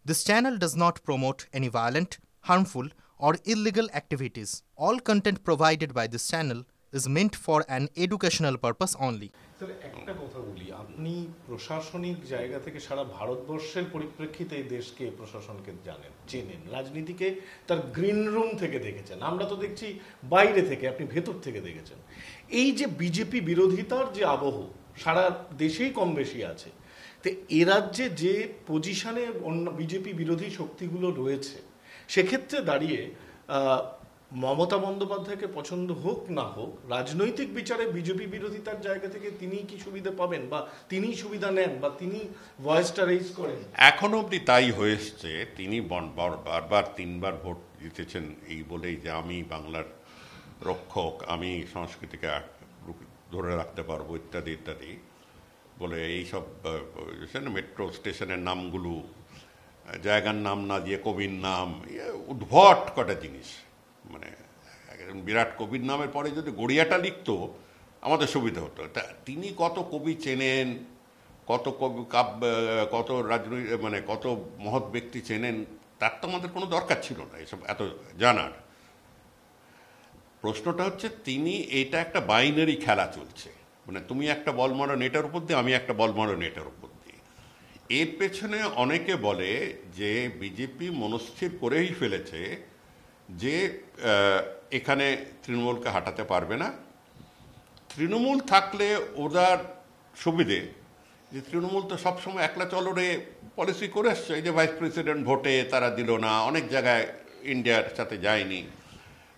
This channel does not promote any violent, harmful, or illegal activities. All content provided by this channel is meant for an educational purpose only. তাহলে একটা কথা বলি, আপনি প্রশাসনিক জায়গা থেকে সারা ভারতবর্ষের পরিপ্রেক্ষিতে এই দেশকে প্রশাসনকে জানেন, চেনেন, রাজনীতিকে তার গ্রিন রুম থেকে দেখেছেন। আমরা তো দেখছি বাইরে থেকে, আপনি ভেতর থেকে দেখেছেন। এই যে বিজেপি বিরোধিতার যে আবহ সারা দেশেই কম বেশি আছে, তো এ রাজ্যে যে পজিশনে অন্য বিজেপি বিরোধী শক্তিগুলো রয়েছে, সেক্ষেত্রে দাঁড়িয়ে মমতা বন্দ্যোপাধ্যায়কে পছন্দ হোক না হোক, রাজনৈতিক বিচারে বিজেপি বিরোধিতার জায়গা থেকে তিনি কি সুবিধা পাবেন, বা তিনি সুবিধা নেন, বা তিনি ভয়েসটা রেইজ করেন? এখনো অবধি তাই হয়েছে। তিনি বারবার 3বার ভোট জিতেছেন এই বলেই যে আমি বাংলার রক্ষক, আমি সংস্কৃতিকে ধরে রাখতে পারবো ইত্যাদি ইত্যাদি বলে এইসব মেট্রো স্টেশনের নামগুলো জায়গার নাম না দিয়ে কবির নাম, উদ্ভট কটা জিনিস। মানে বিরাট কবির নামের পরে যদি গড়িয়াটা লিখতো আমাদের সুবিধা হতো। তা তিনি কত কবি চেনেন, কত কবি কত রাজনৈতিক মানে কত মহৎ ব্যক্তি চেনেন, তার তো আমাদের কোনো দরকার ছিল না এসব এত জানার। প্রশ্নটা হচ্ছে তিনি এটা একটা বাইনারি খেলা চলছে, মানে তুমি একটা বল মারো নেটের উপর দিয়ে, আমি একটা বল মারো নেটের উপর দিয়ে। এর পেছনে অনেকে বলে যে বিজেপি মনস্থির করেই ফেলেছে যে এখানে তৃণমূলকে হাঁটাতে পারবে না। তৃণমূল থাকলে ওদের সুবিধে যে তৃণমূল তো সবসময় একলা চলরে পলিসি করে আসছে। এই যে ভাইস প্রেসিডেন্ট ভোটে তারা দিল না, অনেক জায়গায় ইন্ডিয়ার সাথে যায়নি।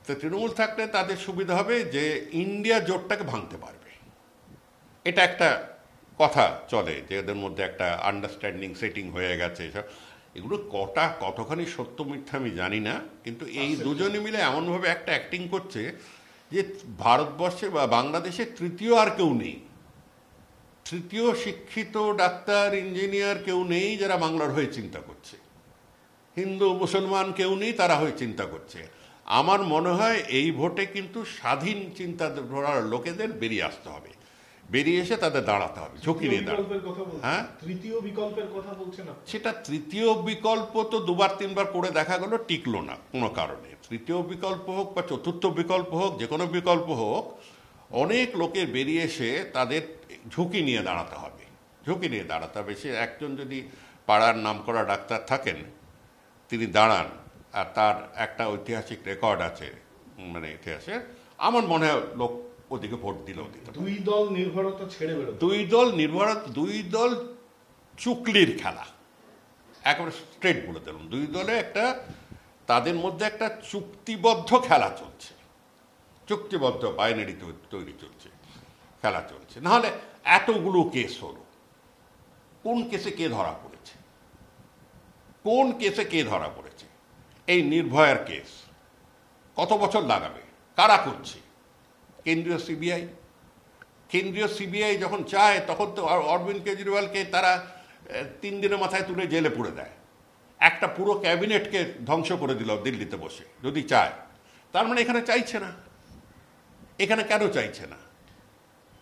তো তৃণমূল থাকলে তাদের সুবিধা হবে যে ইন্ডিয়া জোটটাকে ভাঙতে পারবে। এটা একটা কথা চলে যে এদের মধ্যে একটা আন্ডারস্ট্যান্ডিং সেটিং হয়ে গেছে। এগুলো কতখানি সত্য মিথ্যা আমি জানি না, কিন্তু এই দুজনে মিলে এমনভাবে একটা অ্যাক্টিং করছে যে ভারতবর্ষে বা বাংলাদেশে তৃতীয় আর কেউ নেই, তৃতীয় শিক্ষিত ডাক্তার ইঞ্জিনিয়ার কেউ নেই যারা বাংলার হয়ে চিন্তা করছে। হিন্দু মুসলমান কেউ নেই, তারা হয়ে চিন্তা করছে। আমার মনে হয় এই ভোটে কিন্তু স্বাধীন চিন্তাধারার লোকেদের বেরিয়ে আসতে হবে, বেরিয়ে এসে তাদের দাঁড়াতে হবে, ঝুঁকি নিয়ে দাঁড়াতে। হ্যাঁ, তৃতীয় বিকল্পের কথা বলছেন? সেটা তৃতীয় বিকল্প তো 2বার 3বার করে দেখা গেল টিকলো না কোনো কারণে। তৃতীয় বিকল্প হোক বা চতুর্থ বিকল্প হোক, যে কোনো বিকল্প হোক, অনেক লোকের বেরিয়ে এসে তাদের ঝুঁকি নিয়ে দাঁড়াতে হবে, ঝুঁকি নিয়ে দাঁড়াতে হবে। সে একজন যদি পাড়ার নামকরা ডাক্তার থাকেন, তিনি দাঁড়ান, আর তার একটা ঐতিহাসিক রেকর্ড আছে, মানে ইতিহাসে, আমার মনে হয় লোক ওদিকে ভোট দিলেও দিত। দুই দল নির্ভরতা ছেড়ে বেরো, দুই দল চুকলির খেলা, একেবারে স্ট্রেট বলে দিলাম। দুই দলে একটা তাদের মধ্যে একটা চুক্তিবদ্ধ খেলা চলছে, চুক্তিবদ্ধ বাইনারি তৈরি চলছে, খেলা চলছে। নাহলে এতগুলো কেস হলো, কোন কেসে কে ধরা পড়েছে, কোন কেসে কে ধরা পড়েছে? এই নির্ভয়ার কেস কত বছর লাগাবে, কারা করছে? কেন্দ্রীয় সিবিআই যখন চায় তখন তো অরবিন্দ কেজরিওয়ালকে তারা 3 দিনের মাথায় তুলে জেলে পুরে দেয়। একটা পুরো ক্যাবিনেটকে ধ্বংস করে দিল দিল্লিতে বসে, যদি চায়। তার মানে এখানে চাইছে না। এখানে কেন চাইছে না?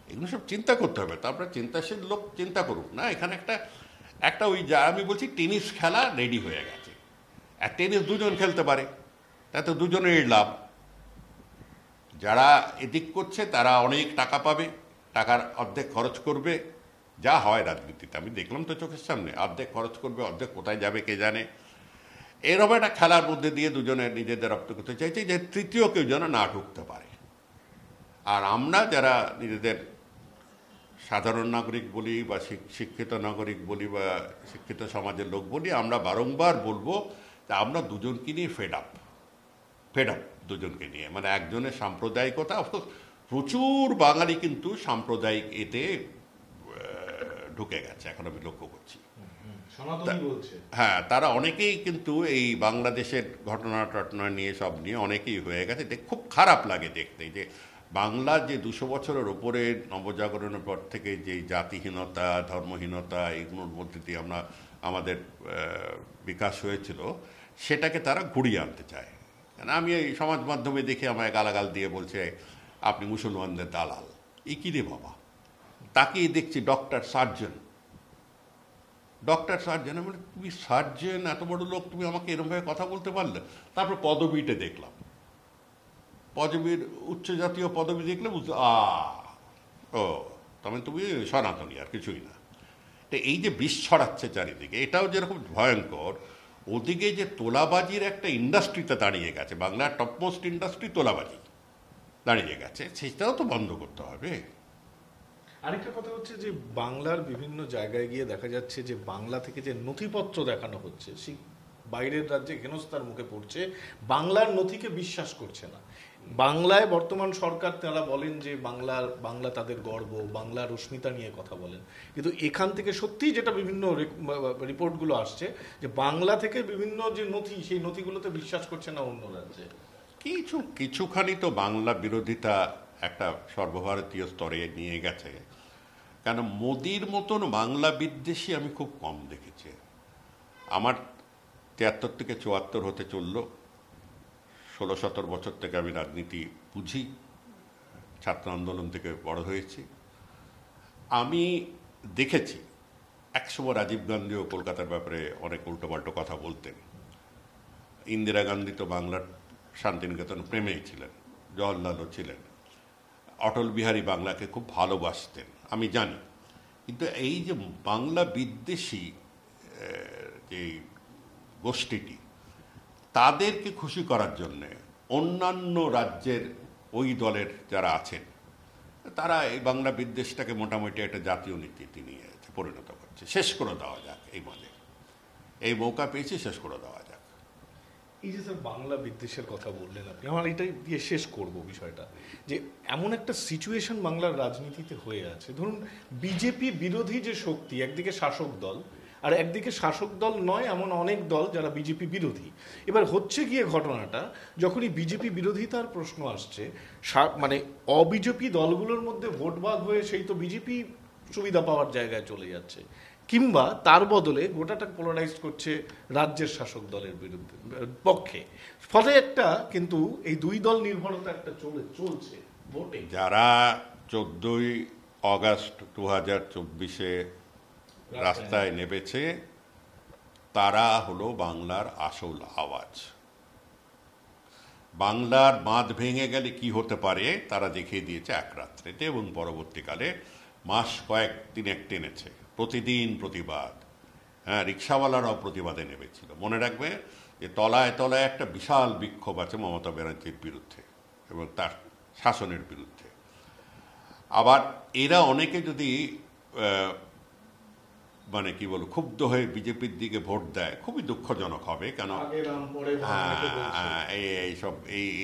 এগুলো সব চিন্তা করতে হবে। তারপরে চিন্তাশীল লোক চিন্তা করুক না। এখানে একটা ওই যা আমি বলছি টেনিস খেলা রেডি হয়ে গেছে। আর টেনিস দুজন খেলতে পারে, তাতে দুজনের লাভ। যারা এদিক করছে তারা অনেক টাকা পাবে, টাকার অর্ধেক খরচ করবে, যা হয় রাজনীতিতে আমি দেখলাম তো চোখের সামনে। অর্ধেক খরচ করবে, অর্ধেক কোথায় যাবে কে জানে। এরকম একটা খেলার মধ্যে দিয়ে দুজনে নিজেদের রপ্ত করতে চাইছে যে তৃতীয় কেউ যেন না ঢুকতে পারে। আর আমরা যারা নিজেদের সাধারণ নাগরিক বলি বা শিক্ষিত নাগরিক বলি বা শিক্ষিত সমাজের লোক বলি, আমরা বারংবার বলবো যে আমরা দুজনকে নিয়ে ফেড আপ দুজনকে নিয়ে। মানে একজনের সাম্প্রদায়িকতা, অফকোর্স প্রচুর বাঙালি কিন্তু সাম্প্রদায়িক এতে ঢুকে গেছে, এখন আমি লক্ষ্য করছি। হ্যাঁ, তারা অনেকেই কিন্তু এই বাংলাদেশের ঘটনা নিয়ে সব নিয়ে অনেকেই হয়ে গেছে। খুব খারাপ লাগে দেখতে যে বাংলা যে 200 বছরের ওপরে নবজাগরণের পর থেকে যে জাতিহীনতা, ধর্মহীনতা, এগুলোর মধ্যে দিয়ে আমাদের বিকাশ হয়েছিল, সেটাকে তারা ঘুরিয়ে আনতে চায়। আমি এই সমাজ মাধ্যমে দেখে আমায় গালাগাল দিয়ে বলছে আপনি মুসলমানদের দালাল। এই কী রে বাবা? তাকেই দেখছি ডক্টর, সার্জন, ডক্টর সার্জেন, আমি বলি, তুমি সার্জেন, এত বড় লোক, তুমি আমাকে এরকমভাবে কথা বলতে পারলে? তারপর পদবিটা দেখলাম, পদবীর উচ্চ জাতীয় পদবী দেখলে বুঝতে, ও তবে তুমি সনাতনী, আর কিছুই না। তো এই যে বিষ ছড়াচ্ছে চারিদিকে, এটাও যেরকম ভয়ঙ্কর, ওদিকে যে তোলাবাজির একটা ইন্ডাস্ট্রিতে দাঁড়িয়ে গেছে, বাংলার টপমোস্ট ইন্ডাস্ট্রি তোলাবাজি দাঁড়িয়ে গেছে, সেটাও তো বন্ধ করতে হবে। আরেকটা কথা হচ্ছে যে বাংলার বিভিন্ন জায়গায় গিয়ে দেখা যাচ্ছে যে বাংলা থেকে যে নথিপত্র দেখানো হচ্ছে, সেই বাইরের রাজ্যে হেনস্থার মুখে পড়ছে, বাংলার নথিকে বিশ্বাস করছে না। বাংলায় বর্তমান সরকার তারা বলেন যে বাংলা তাদের গর্ব, বাংলার অস্মিতা নিয়ে কথা বলেন, কিন্তু এখান থেকে সত্যিই যেটা বিভিন্ন রিপোর্টগুলো আসছে যে বাংলা থেকে বিভিন্ন যে নথি, সেই নথিগুলোতে বিশ্বাস করছে না অন্য রাজ্যে। কিছুখানি তো বাংলা বিরোধিতা একটা সর্বভারতীয় স্তরে নিয়ে গেছে, কেন মোদির মতন বাংলা বিদ্বেষী আমি খুব কম দেখেছি। আমার 73 থেকে 74 হতে চলল, 16-17 বছর থেকে আমি রাজনীতি বুঝি, ছাত্র আন্দোলন থেকে বড় হয়েছি। আমি দেখেছি একসময় রাজীব গান্ধীও কলকাতার ব্যাপারে অনেক উল্টোপাল্টো কথা বলতেন, ইন্দিরা গান্ধী তো বাংলার শান্তিনিকেতন প্রেমেই ছিলেন, জওহরলালও ছিলেন, অটল বিহারী বাংলাকে খুব ভালোবাসতেন, আমি জানি। কিন্তু এই যে বাংলা বিদ্বেষী যে গোষ্ঠীটি, তাদেরকে খুশি করার জন্যে অন্যান্য রাজ্যের ওই দলের যারা আছেন, তারা এই বাংলা বিদ্বেষটাকে মোটামুটি একটা জাতীয় নীতিতে নিয়ে পরিণত করছে। শেষ করে দেওয়া যাক, এই মৌকা পেয়েছি, শেষ করে দেওয়া যাক। এই যে স্যার বাংলা বিদ্বেষের কথা বললেন আপনি, আমার এটাই দিয়ে শেষ করব বিষয়টা, যে এমন একটা সিচুয়েশন বাংলার রাজনীতিতে হয়ে আছে, ধরুন বিজেপি বিরোধী যে শক্তি, একদিকে শাসক দল আর একদিকে শাসক দল নয় এমন অনেক দল যারা বিজেপি বিরোধী। এবার হচ্ছে গিয়ে ঘটনাটা, যখনই বিজেপি বিরোধিতার প্রশ্ন আসছে, মানে অবিজেপি দলগুলোর মধ্যে ভোট ভাগ হয়ে সেই তো বিজেপি সুবিধা পাওয়ার জায়গায় চলে যাচ্ছে, কিংবা তার বদলে গোটাটা পোলারাইজ করছে রাজ্যের শাসক দলের বিরুদ্ধে পক্ষে। ফলে একটা কিন্তু এই দুই দল নির্ভরতা একটা চলছে ভোটে। যারা 14ই অগাস্ট 2024-এ রাস্তায় নেমেছে, তারা হলো বাংলার আসল আওয়াজ। বাংলার বাঁধ ভেঙে গেলে কি হতে পারে তারা দেখিয়ে দিয়েছে এক রাত্রেতে, এবং পরবর্তীকালে মাস কয়েক দিনে টেনেছে। প্রতিদিন প্রতিবাদ, হ্যাঁ, রিক্সাওয়ালারাও প্রতিবাদে নেমেছিল। মনে রাখবে যে তলায় তলায় একটা বিশাল বিক্ষোভ আছে মমতা ব্যানার্জির বিরুদ্ধে এবং তার শাসনের বিরুদ্ধে। আবার এরা অনেকে যদি মানে কি বলবো, ক্ষুব্ধ হয়ে বিজেপির দিকে ভোট দেয়, খুবই দুঃখজনক হবে। কেন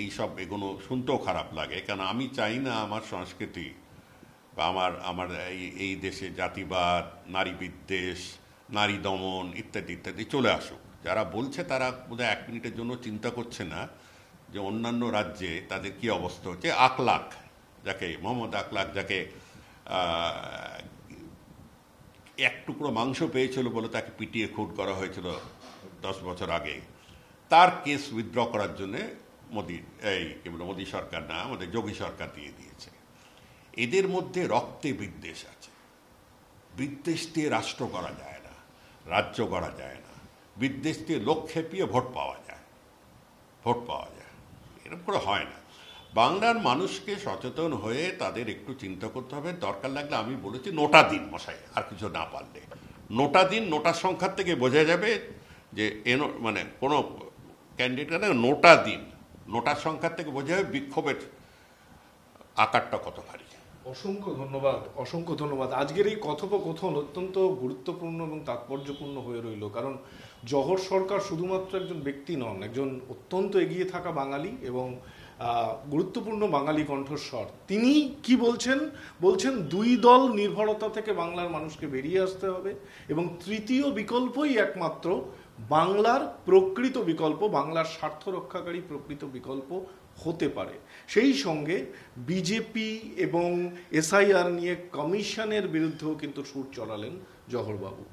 এইসব এগুলো শুনতেও খারাপ লাগে, কেন আমি চাই না আমার সংস্কৃতি বা আমার এই দেশে জাতিবাদ, নারী বিদ্বেষ, নারী দমন ইত্যাদি ইত্যাদি চলে আসুক। যারা বলছে তারা বোধহয় 1 মিনিটের জন্য চিন্তা করছে না যে অন্যান্য রাজ্যে তাদের কি অবস্থা হচ্ছে। আকলাখ, যাকে মোহাম্মদ আকলাখ, যাকে এক টুকরো মাংস পেয়েছিল বলে তাকে পিটিয়ে খুন করা হয়েছিল 10 বছর আগে, তার কেস উইথড্র করার জন্যে মোদী সরকার না, আমাদের যোগী সরকার দিয়ে দিয়েছে। এদের মধ্যে রক্তে বিদ্বেষ আছে। বিদ্বেষ দিয়ে রাষ্ট্র করা যায় না, রাজ্য করা যায় না। বিদ্বেষ দিয়ে লোক খেপিয়ে ভোট পাওয়া যায়, এরকম করে হয় না। বাংলার মানুষকে সচেতন হয়ে তাদের একটু চিন্তা করতে হবে। দরকার লাগলে আমি বলেছি নোটা দিন মশাই, আর কিছু না পারলে নোটা দিন। নোটার সংখ্যার থেকে বোঝা যাবে যে মানে কোনো ক্যান্ডিডেট নোটা দিন, নোটার সংখ্যার থেকে বোঝা যাবে বিক্ষোভের আকারটা কত ভারী। অসংখ্য ধন্যবাদ। আজকের এই কথোপকথন অত্যন্ত গুরুত্বপূর্ণ এবং তাৎপর্যপূর্ণ হয়ে রইল, কারণ জহর সরকার শুধুমাত্র একজন ব্যক্তি নন, একজন অত্যন্ত এগিয়ে থাকা বাঙালি এবং গুরুত্বপূর্ণ বাঙালি কণ্ঠস্বর। তিনি কি বলছেন দুই দল নির্ভরতা থেকে বাংলার মানুষকে বেরিয়ে আসতে হবে, এবং তৃতীয় বিকল্পই একমাত্র বাংলার প্রকৃত বিকল্প, বাংলার স্বার্থ রক্ষাকারী প্রকৃত বিকল্প হতে পারে। সেই সঙ্গে বিজেপি এবং এসআইআর নিয়ে কমিশনের বিরুদ্ধেও কিন্তু সুর চড়ালেন জহরবাবু।